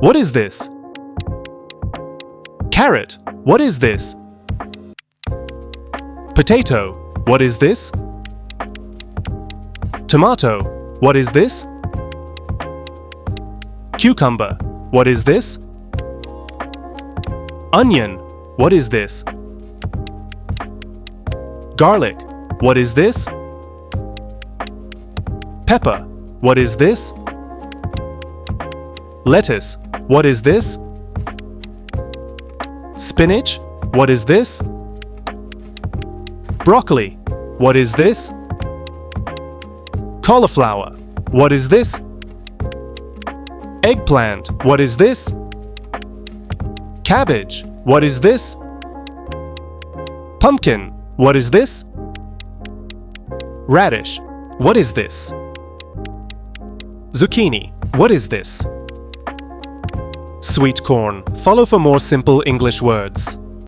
What is this? Carrot. What is this? Potato. What is this? Tomato. What is this? Cucumber. What is this? Onion. What is this? Garlic. What is this? Pepper. What is this? Lettuce. What is this? Spinach. What is this? Broccoli. What is this? Cauliflower. What is this? Eggplant. What is this? Cabbage. What is this? Pumpkin. What is this? Radish. What is this? Zucchini. What is this? Sweet corn. Follow for more simple English words.